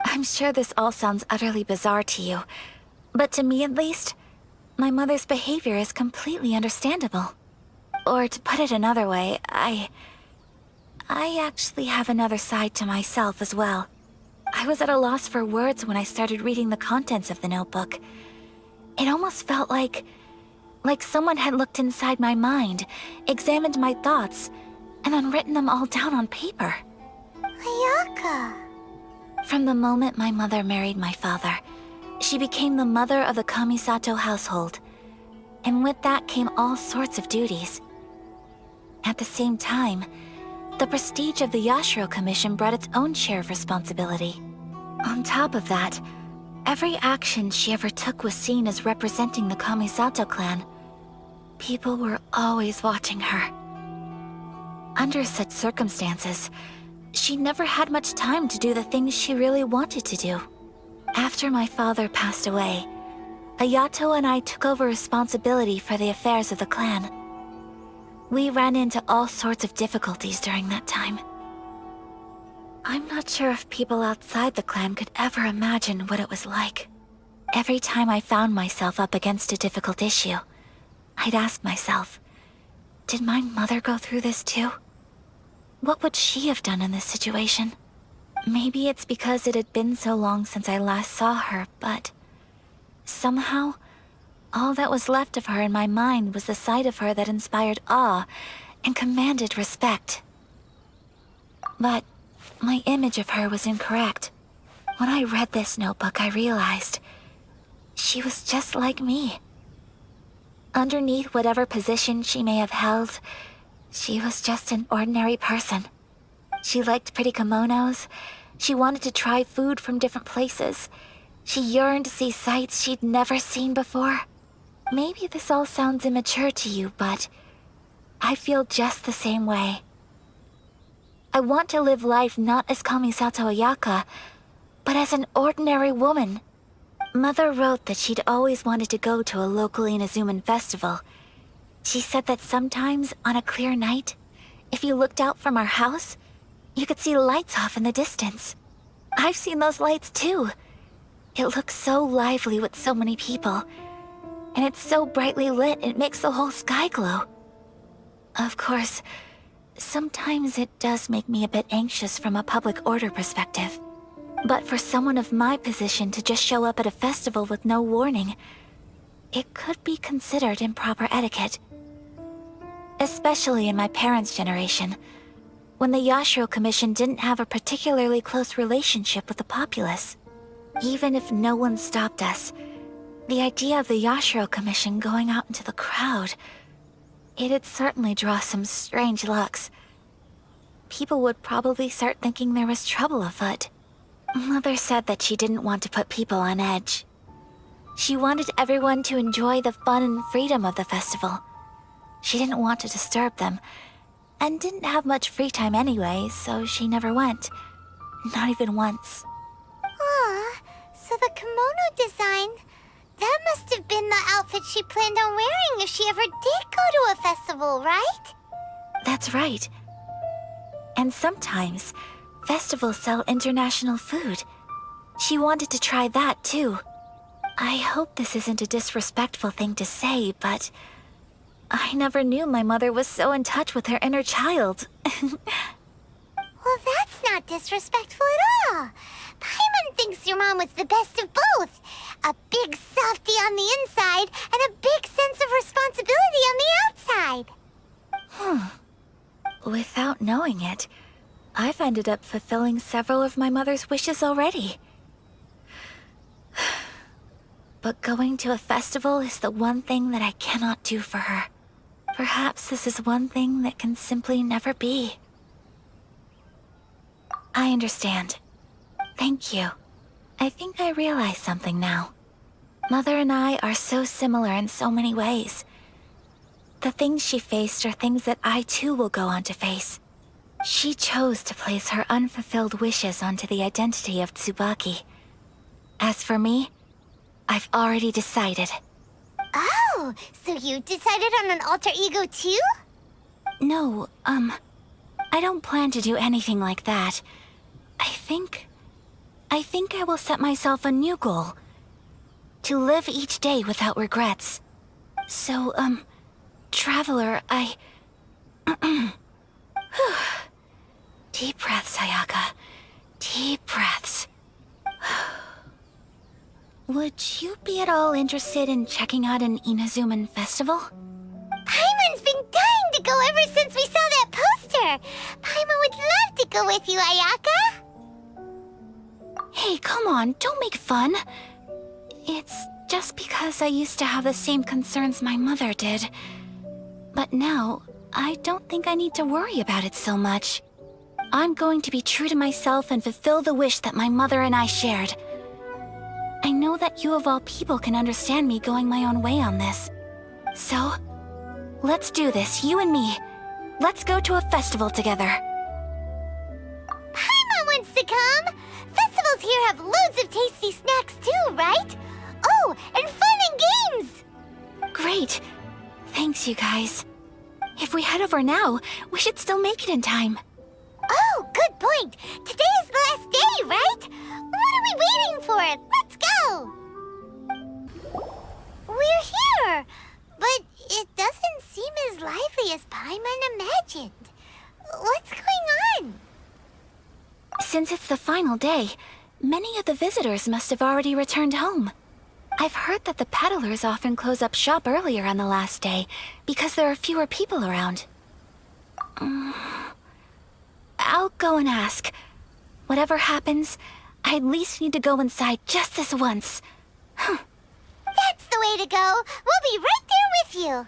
I'm sure this all sounds utterly bizarre to you, but to me at least, my mother's behavior is completely understandable. Or to put it another way, I actually have another side to myself as well. I was at a loss for words when I started reading the contents of the notebook. It almost felt like someone had looked inside my mind, examined my thoughts, and then written them all down on paper. Ayaka... From the moment my mother married my father, she became the mother of the Kamisato household. And with that came all sorts of duties. At the same time, the prestige of the Yashiro Commission brought its own share of responsibility. On top of that, every action she ever took was seen as representing the Kamisato clan. People were always watching her. Under such circumstances, she never had much time to do the things she really wanted to do. After my father passed away, Ayato and I took over responsibility for the affairs of the clan. We ran into all sorts of difficulties during that time. I'm not sure if people outside the clan could ever imagine what it was like. Every time I found myself up against a difficult issue, I'd ask myself, did my mother go through this too? What would she have done in this situation? Maybe it's because it had been so long since I last saw her, but somehow, all that was left of her in my mind was the side of her that inspired awe and commanded respect. But my image of her was incorrect. When I read this notebook, I realized she was just like me. Underneath whatever position she may have held, she was just an ordinary person. She liked pretty kimonos. She wanted to try food from different places. She yearned to see sights she'd never seen before. Maybe this all sounds immature to you, but I feel just the same way. I want to live life not as Kamisato Ayaka, but as an ordinary woman. Mother wrote that she'd always wanted to go to a local Inazuman festival. She said that sometimes, on a clear night, if you looked out from our house, you could see lights off in the distance. I've seen those lights too. It looks so lively with so many people. And it's so brightly lit, it makes the whole sky glow. Of course, sometimes it does make me a bit anxious from a public order perspective. But for someone of my position to just show up at a festival with no warning, it could be considered improper etiquette. especially in my parents' generation, when the Yashiro Commission didn't have a particularly close relationship with the populace. Even if no one stopped us, the idea of the Yashiro Commission going out into the crowd, it'd certainly draw some strange looks. People would probably start thinking there was trouble afoot. Mother said that she didn't want to put people on edge. She wanted everyone to enjoy the fun and freedom of the festival. She didn't want to disturb them, and didn't have much free time anyway, so she never went. Not even once. Aw, so the kimono design, that must have been the outfit she planned on wearing if she ever did go to a festival, right? That's right. And sometimes, festivals sell international food. She wanted to try that too. I hope this isn't a disrespectful thing to say, but I never knew my mother was so in touch with her inner child. Well, that's not disrespectful at all. Paimon thinks your mom was the best of both. A big softie on the inside and a big sense of responsibility on the outside. Without knowing it, I've ended up fulfilling several of my mother's wishes already. But going to a festival is the one thing that I cannot do for her. Perhaps this is one thing that can simply never be. I understand. Thank you. I think I realize something now. Mother and I are so similar in so many ways. The things she faced are things that I too will go on to face. She chose to place her unfulfilled wishes onto the identity of Tsubaki. As for me, I've already decided. Oh, so you decided on an alter ego too? No, I don't plan to do anything like that. I think I will set myself a new goal. To live each day without regrets. So, Traveler, Deep breaths, Ayaka. Deep breaths. Would you be at all interested in checking out an Inazuman festival? Paimon's been dying to go ever since we saw that poster. Paimon would love to go with you, Ayaka. Hey, come on, don't make fun. It's just because I used to have the same concerns my mother did. But now, I don't think I need to worry about it so much. I'm going to be true to myself and fulfill the wish that my mother and I shared. I know that you of all people can understand me going my own way on this. So, let's do this, you and me. Let's go to a festival together. Paimon wants to come. Festivals here have loads of tasty snacks too, right? Oh, and fun and games. Great. Thanks, you guys. If we head over now, we should still make it in time. Oh, good point. Today is the last day, right? What are we waiting for? Let's go. We're here, but it doesn't seem as lively as Paimon imagined. What's going on? Since it's the final day, many of the visitors must have already returned home. I've heard that the peddlers often close up shop earlier on the last day because there are fewer people around. I'll go and ask. Whatever happens, I at least need to go inside just this once. That's the way to go. We'll be right there with you.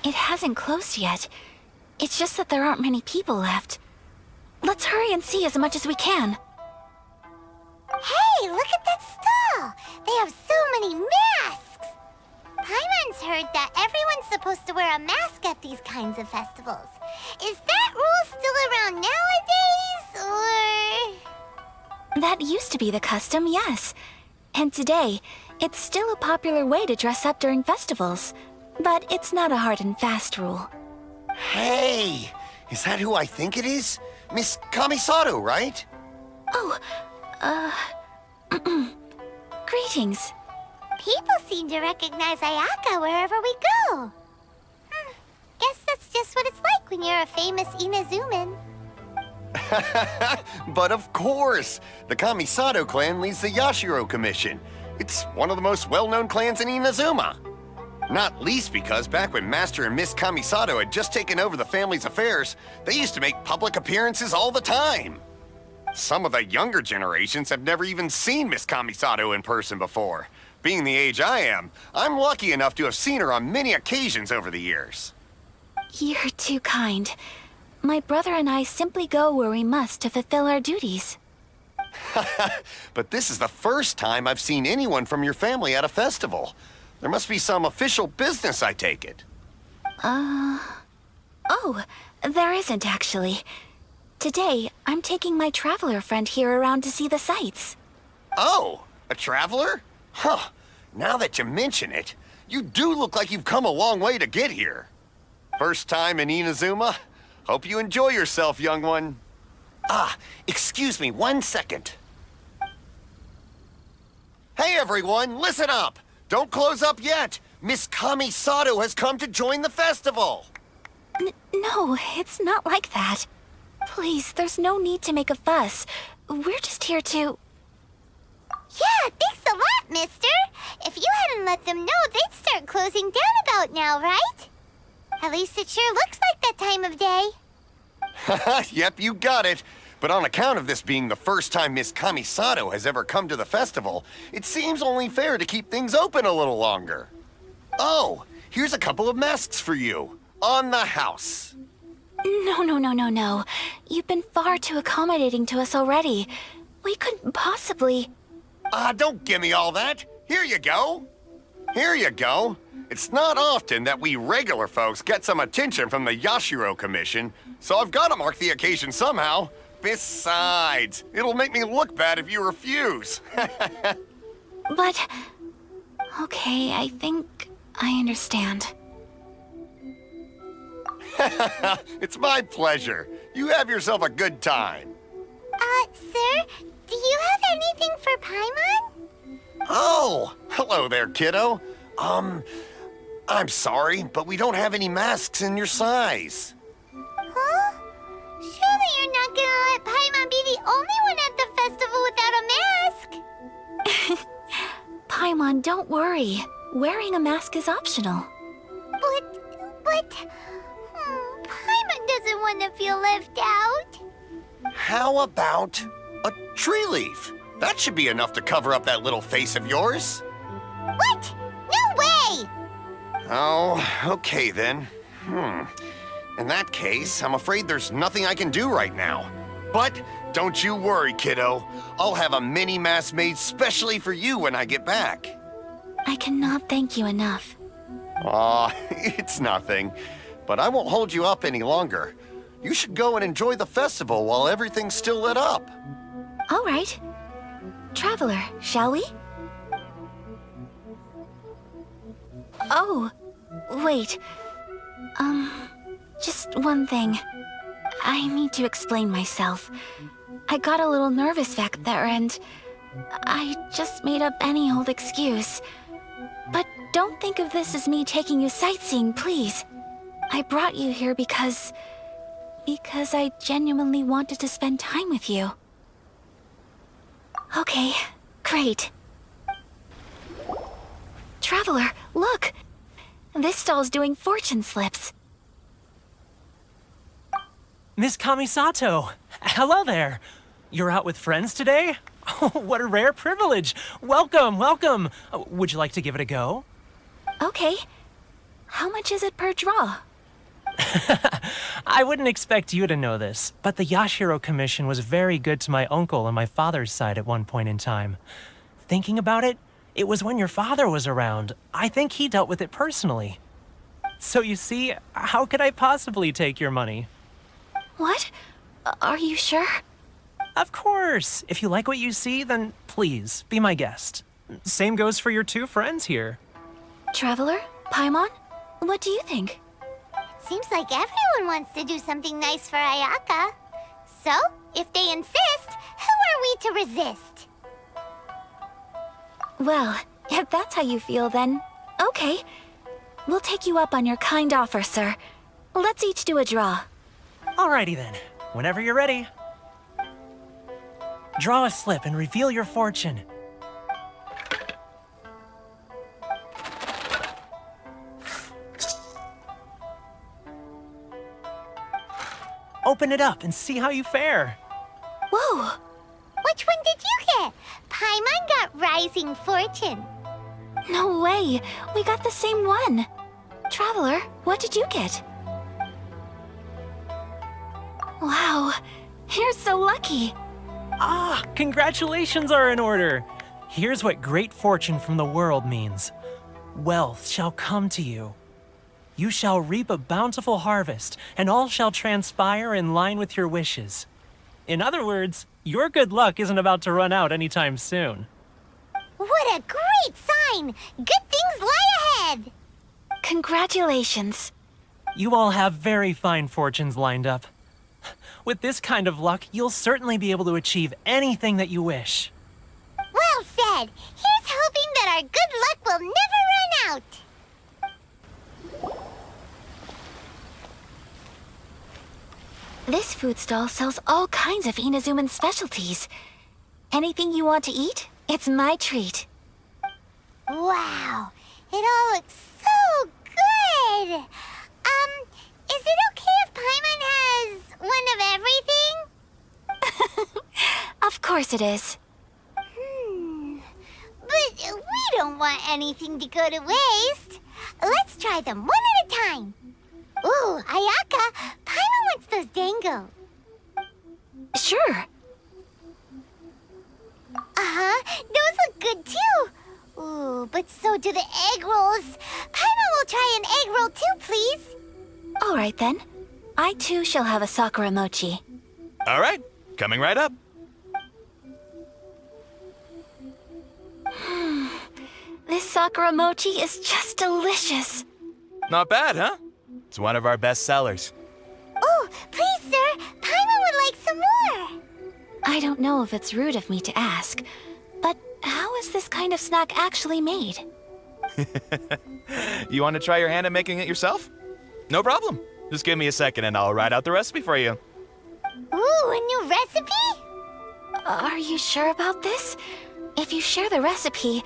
It hasn't closed yet. It's just that there aren't many people left. Let's hurry and see as much as we can. Hey, look at that stall. They have so many masks. Paimon's heard that everyone's supposed to wear a mask at these kinds of festivals. Is that rule still around nowadays, or...? That used to be the custom, yes. And today, it's still a popular way to dress up during festivals. But it's not a hard and fast rule. Hey! Is that who I think it is? Miss Kamisato, right? Oh, greetings. People seem to recognize Ayaka wherever we go. Guess that's just what it's like when you're a famous Inazuman. But of course! The Kamisato clan leads the Yashiro Commission. It's one of the most well-known clans in Inazuma. Not least because back when Master and Miss Kamisato had just taken over the family's affairs, they used to make public appearances all the time. Some of the younger generations have never even seen Miss Kamisato in person before. Being the age I am, I'm lucky enough to have seen her on many occasions over the years. You're too kind. My brother and I simply go where we must to fulfill our duties. But this is the first time I've seen anyone from your family at a festival. There must be some official business, I take it. Oh, there isn't actually. Today, I'm taking my traveler friend here around to see the sights. Oh, a traveler? Huh. Now that you mention it, you do look like you've come a long way to get here. First time in Inazuma? Hope you enjoy yourself, young one. Ah, excuse me 1 second. Hey everyone, listen up! Don't close up yet! Miss Kamisato has come to join the festival! No, it's not like that. Please, there's no need to make a fuss. We're just here to... Yeah, thanks a lot, mister. If you hadn't let them know, they'd start closing down about now, right? At least it sure looks like that time of day. Yep, you got it. But on account of this being the first time Miss Kamisato has ever come to the festival, it seems only fair to keep things open a little longer. Oh, here's a couple of masks for you. On the house. No. You've been far too accommodating to us already. We couldn't possibly... Don't give me all that. Here you go. Here you go. It's not often that we regular folks get some attention from the Yashiro Commission, so I've got to mark the occasion somehow. Besides, it'll make me look bad if you refuse. But... Okay, I think I understand. It's my pleasure. You have yourself a good time. Sir, do you have anything for Paimon? Oh, hello there, kiddo. I'm sorry, but we don't have any masks in your size. Huh? Surely you're not gonna let Paimon be the only one at the festival without a mask? Paimon, don't worry. Wearing a mask is optional. But... Paimon doesn't want to feel left out. How about a tree leaf? That should be enough to cover up that little face of yours. What? No way! Oh, okay then. In that case, I'm afraid there's nothing I can do right now. But don't you worry, kiddo. I'll have a mini mask made specially for you when I get back. I cannot thank you enough. Aw, it's nothing. But I won't hold you up any longer. You should go and enjoy the festival while everything's still lit up. All right. Traveler, shall we? Oh, wait. Just one thing. I need to explain myself. I got a little nervous back there and I just made up any old excuse. But don't think of this as me taking you sightseeing, please. I brought you here because I genuinely wanted to spend time with you. Okay, great. Traveler, look! This stall's doing fortune slips. Miss Kamisato! Hello there! You're out with friends today? Oh, what a rare privilege! Welcome, welcome! Would you like to give it a go? Okay. How much is it per draw? I wouldn't expect you to know this, but the Yashiro Commission was very good to my uncle on my father's side at one point in time. Thinking about it, it was when your father was around. I think he dealt with it personally. So you see, how could I possibly take your money? What? Are you sure? Of course! If you like what you see, then please, be my guest. Same goes for your two friends here. Traveler? Paimon? What do you think? Seems like everyone wants to do something nice for Ayaka. So, if they insist, who are we to resist? Well, if that's how you feel, then okay. We'll take you up on your kind offer, sir. Let's each do a draw. Alrighty then. Whenever you're ready. Draw a slip and reveal your fortune. Open it up and see how you fare. Whoa! Which one did you get? Paimon got Rising Fortune. No way! We got the same one! Traveler, what did you get? Wow, you're so lucky! Ah, congratulations are in order. Here's what great fortune from the world means. Wealth shall come to you. You shall reap a bountiful harvest, and all shall transpire in line with your wishes. In other words, your good luck isn't about to run out anytime soon. What a great sign! Good things lie ahead! Congratulations. You all have very fine fortunes lined up. With this kind of luck, you'll certainly be able to achieve anything that you wish. Well said! Here's hoping that our good luck will never run out! This food stall sells all kinds of Inazuman specialties. Anything you want to eat, it's my treat. Wow, it all looks so good! Is it okay if Paimon has one of everything? Of course it is. But we don't want anything to go to waste. Let's try them one at a time. Ooh, Ayaka, Paimon wants those dango. Sure. Those look good too. Ooh, but so do the egg rolls. Paimon will try an egg roll too, please. All right then. I too shall have a Sakura mochi. All right, coming right up. This Sakura mochi is just delicious. Not bad, huh? It's one of our best sellers. Oh, please, sir. Paimon would like some more. I don't know if it's rude of me to ask, but how is this kind of snack actually made? You want to try your hand at making it yourself? No problem. Just give me a second and I'll write out the recipe for you. Ooh, a new recipe? Are you sure about this? If you share the recipe,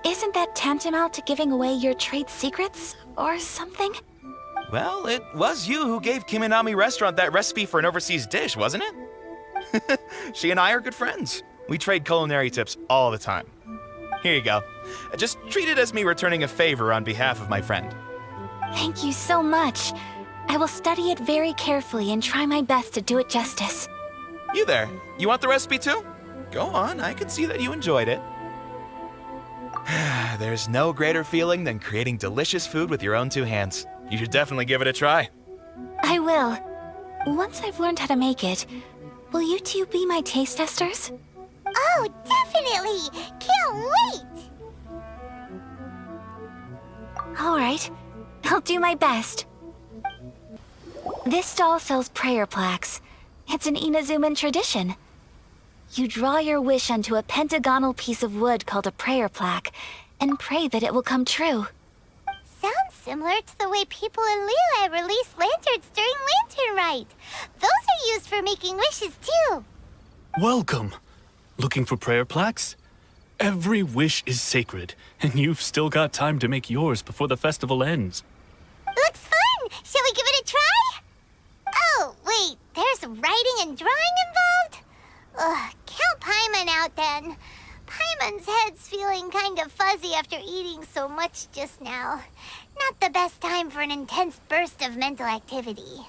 isn't that tantamount to giving away your trade secrets or something? Well, it was you who gave Kiminami Restaurant that recipe for an overseas dish, wasn't it? She and I are good friends. We trade culinary tips all the time. Here you go. Just treat it as me returning a favor on behalf of my friend. Thank you so much. I will study it very carefully and try my best to do it justice. You there, you want the recipe too? Go on, I can see that you enjoyed it. There's no greater feeling than creating delicious food with your own two hands. You should definitely give it a try. I will. Once I've learned how to make it, will you two be my taste testers? Oh, definitely! Can't wait! All right. I'll do my best. This stall sells prayer plaques. It's an Inazuman tradition. You draw your wish onto a pentagonal piece of wood called a prayer plaque and pray that it will come true. Sounds similar to the way people in Liyue release lanterns during Lantern Rite. Those are used for making wishes too. Welcome. Looking for prayer plaques? Every wish is sacred, and you've still got time to make yours before the festival ends. Looks fun! Shall we give it a try? Oh, wait, there's writing and drawing involved? Ugh, count Paimon out then. Paimon's head's feeling kind of fuzzy after eating so much just now. Not the best time for an intense burst of mental activity.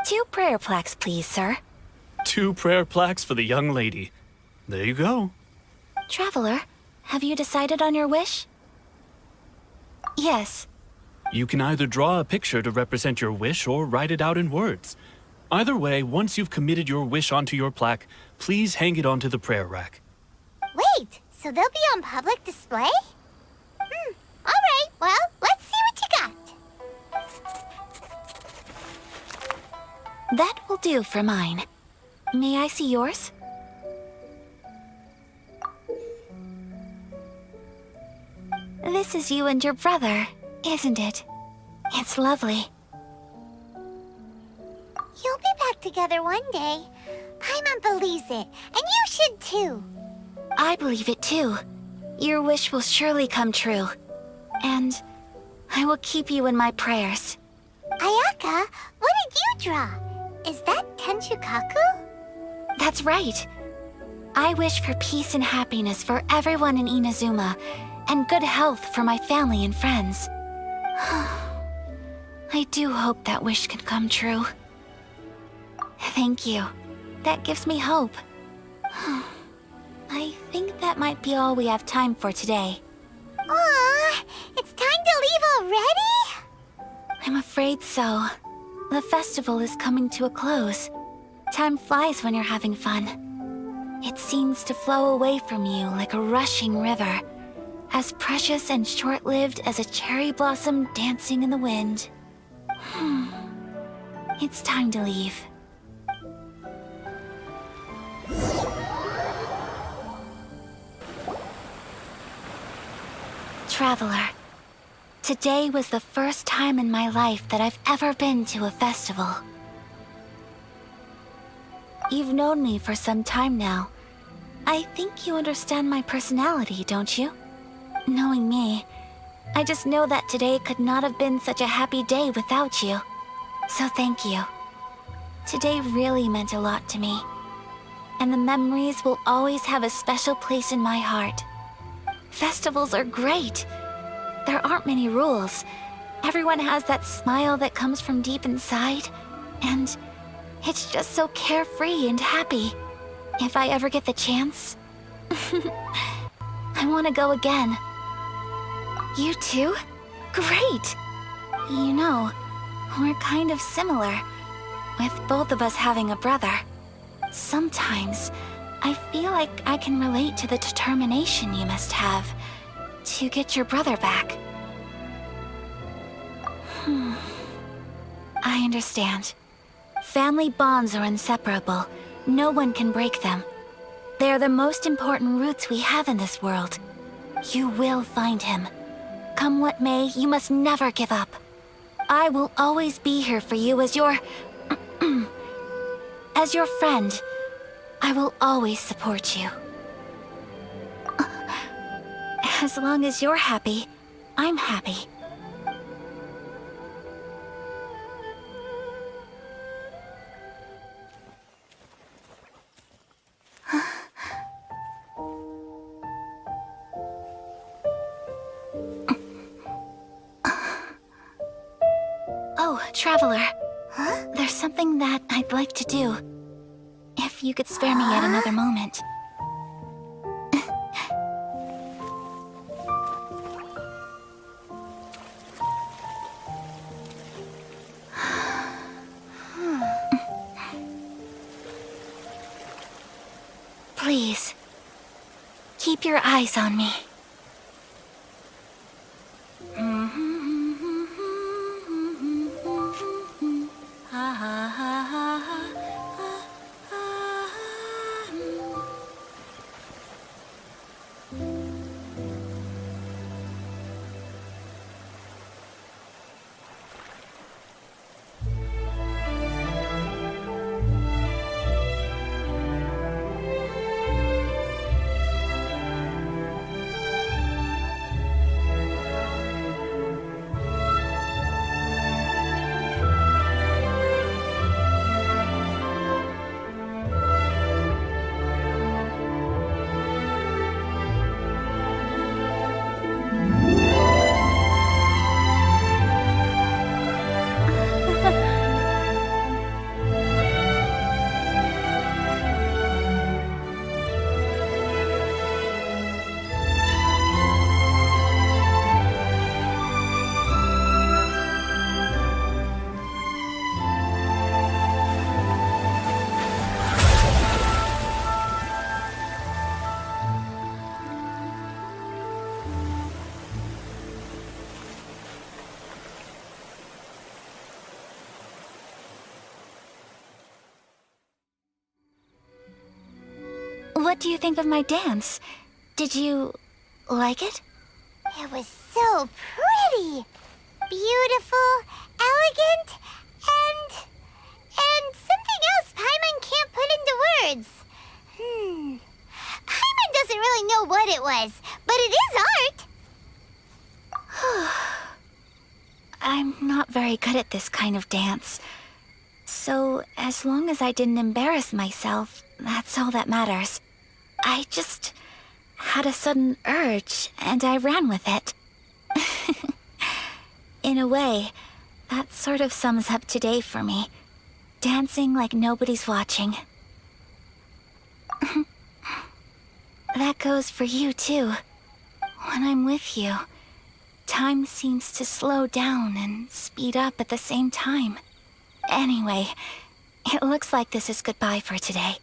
2 prayer plaques, please, sir. 2 prayer plaques for the young lady. There you go. Traveler, have you decided on your wish? Yes. You can either draw a picture to represent your wish or write it out in words. Either way, once you've committed your wish onto your plaque, please hang it onto the prayer rack. Wait, so they'll be on public display? Alright, well, let's see what you got. That will do for mine. May I see yours? This is you and your brother, isn't it? It's lovely. You'll be back together one day. Paimon believes it, and you should it too. I believe it too. Your wish will surely come true. And I will keep you in my prayers. Ayaka, what did you draw? Is that Tenchukaku? That's right. I wish for peace and happiness for everyone in Inazuma, and good health for my family and friends. I do hope that wish can come true. Thank you. That gives me hope. I think that might be all we have time for today. Aw, it's time to leave already? I'm afraid so. The festival is coming to a close. Time flies when you're having fun. It seems to flow away from you like a rushing river, as precious and short-lived as a cherry blossom dancing in the wind. It's time to leave. Traveler, today was the first time in my life that I've ever been to a festival. You've known me for some time now. I think you understand my personality, don't you? Knowing me, I just know that today could not have been such a happy day without you. So thank you. Today really meant a lot to me. And the memories will always have a special place in my heart. Festivals are great. There aren't many rules. Everyone has that smile that comes from deep inside. And it's just so carefree and happy. If I ever get the chance, I want to go again. You too? Great! You know, we're kind of similar, with both of us having a brother. Sometimes, I feel like I can relate to the determination you must have to get your brother back. I understand. Family bonds are inseparable. No one can break them. They are the most important roots we have in this world. You will find him. Come what may, you must never give up. I will always be here for you as your... as your friend. I will always support you. As long as you're happy, I'm happy. Oh, Traveler. Huh? There's something that I'd like to do. If you could spare me yet another moment. Please, keep your eyes on me. What do you think of my dance? Did you like it? It was so pretty. Beautiful, elegant, and something else Paimon can't put into words. Paimon doesn't really know what it was, but it is art. I'm not very good at this kind of dance. So, as long as I didn't embarrass myself, that's all that matters. I just had a sudden urge, and I ran with it. In a way, that sort of sums up today for me. Dancing like nobody's watching. That goes for you, too. When I'm with you, time seems to slow down and speed up at the same time. Anyway, it looks like this is goodbye for today.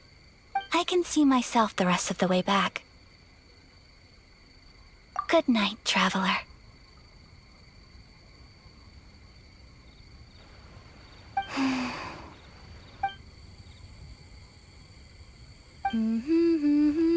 I can see myself the rest of the way back. Good night, traveler. Mm-hmm.